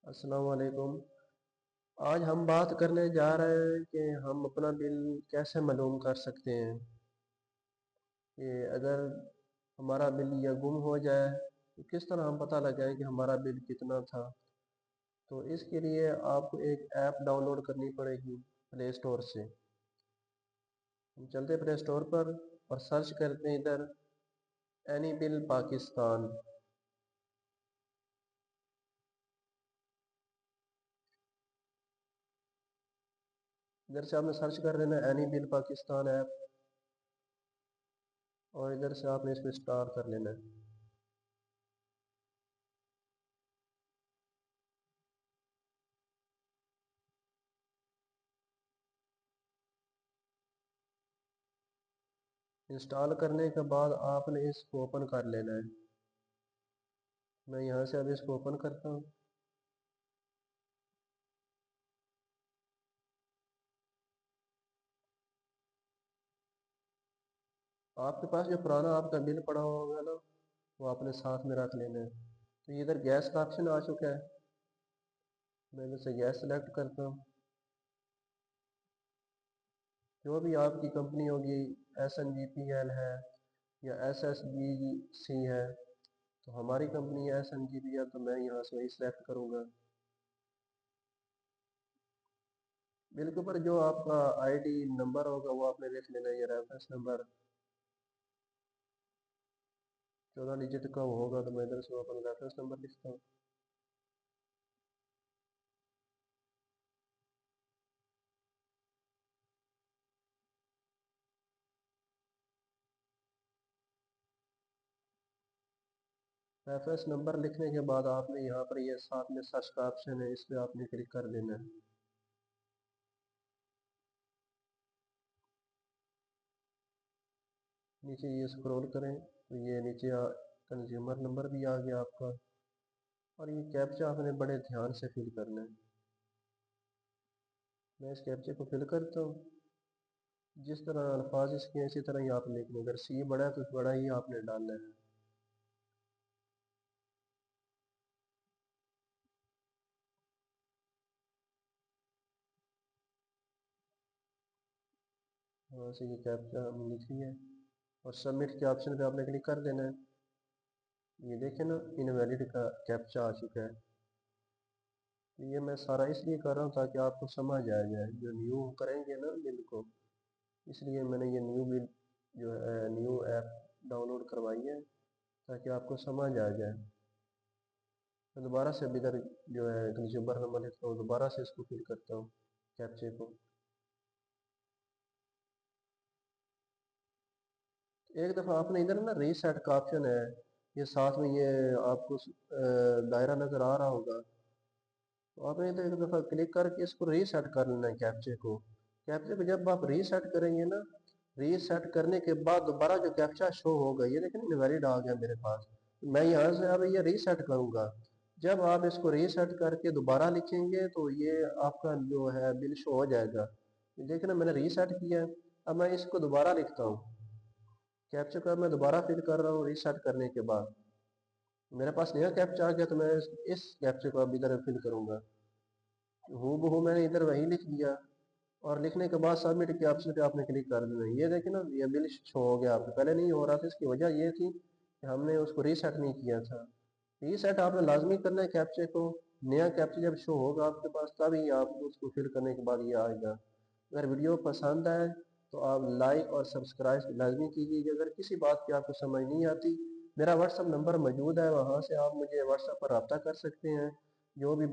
अस्सलाम वालेकुम। आज हम बात करने जा रहे हैं कि हम अपना बिल कैसे मालूम कर सकते हैं कि अगर हमारा बिल या गुम हो जाए तो किस तरह हम पता लगाएं कि हमारा बिल कितना था। तो इसके लिए आपको एक ऐप डाउनलोड करनी पड़ेगी प्ले स्टोर से। हम चलते प्ले स्टोर पर और सर्च करते हैं इधर एनी बिल पाकिस्तान। इधर से आपने सर्च कर लेना एनी बिल पाकिस्तान ऐप और इधर से आपने इसको इंस्टॉल कर लेना है। इंस्टॉल करने के बाद आपने इसको ओपन कर लेना है। मैं यहाँ से अब इसको ओपन करता हूँ। आपके पास जो पुराना आपका बिल पड़ा होगा ना, वो आपने साथ में रख लेना है। तो ये इधर गैस का ऑप्शन आ चुका है। मैं इधर से गैस सेलेक्ट करता हूँ। जो भी आपकी कंपनी होगी, SNGPL है या SSBC है, तो हमारी कंपनी है SNGP है, तो मैं यहाँ से वही सेलेक्ट करूँगा। बिल के ऊपर जो आपका ID नंबर होगा वो आपने लिख लेना है। ये रेफरेंस नंबर 14 डिजिट का होगा, तो मैं इधर से अपना रेफरेंस नंबर लिखता हूँ। रेफरेंस नंबर लिखने के बाद आपने यहाँ पर ये साथ में सर्च का ऑप्शन है, इस पर आपने क्लिक कर देना है। नीचे ये स्क्रॉल करें तो ये नीचे कंज्यूमर नंबर भी आ गया आपका, और ये कैप्चा आपने बड़े ध्यान से फिल करना है। मैं इस कैप्चे को फिल करता हूँ। जिस तरह अल्फाज इसके इसी तरह ही आप लिखना। अगर सी बड़ा है तो बड़ा ही आपने डालना है। वहाँ से ये कैप्चा हमने लिख लिया है और सबमिट के ऑप्शन पे आपने क्लिक कर देना है। ये देखें ना, इनवैलिड का कैप्चा आ चुका है। तो ये मैं सारा इसलिए कर रहा हूँ ताकि आपको समझ आ जाए जो न्यू करेंगे ना बिल को। इसलिए मैंने ये न्यू बिल जो है न्यू ऐप डाउनलोड करवाई है ताकि आपको समझ आ जाए। मैं दोबारा से इधर जो है कंज्यूमर नंबर लिखता हूँ, दोबारा से इसको फिल करता हूँ कैप्चे को। एक दफ़ा आपने इधर ना रीसेट का ऑप्शन है, ये साथ में ये आपको दायरा नज़र आ रहा होगा। तो आपने तो एक दफ़ा क्लिक करके इसको रीसेट कर लेना है कैप्चे को। कैप्चे को जब आप रीसेट करेंगे ना, रीसेट करने के बाद दोबारा जो कैप्चा शो होगा, ये देखें इनवैलिड आ गया मेरे पास। मैं यहाँ से अब ये रीसेट करूँगा। जब आप इसको रीसेट करके दोबारा लिखेंगे तो ये आपका जो है बिल शो हो जाएगा। देखिए ना, मैंने रीसेट किया है। अब मैं इसको दोबारा लिखता हूँ। कैप्चा को मैं दोबारा फिल कर रहा हूँ रीसेट करने के बाद। मेरे पास नया कैप्चा आ गया, तो मैं इस कैप्चे को अब इधर फिल करूँगा। हूबहू मैंने इधर वही लिख दिया और लिखने के बाद सबमिट के ऑप्शन पे आपने क्लिक कर देना। ये देखिए ना, ये बिल शो हो गया आपको। पहले नहीं हो रहा था, इसकी वजह ये थी कि हमने उसको रीसेट नहीं किया था। रीसेट आपने लाजमी करना है कैप्चे को। नया कैप्चा जब शो होगा आपके पास तभी आप उसको फिल करने के बाद ये आएगा। अगर वीडियो पसंद आए तो आप लाइक और सब्सक्राइब लाजमी कीजिए। अगर किसी बात की आपको समझ नहीं आती, मेरा व्हाट्सअप नंबर मौजूद है, वहाँ से आप मुझे व्हाट्सएप पर रब्ता कर सकते हैं। जो भी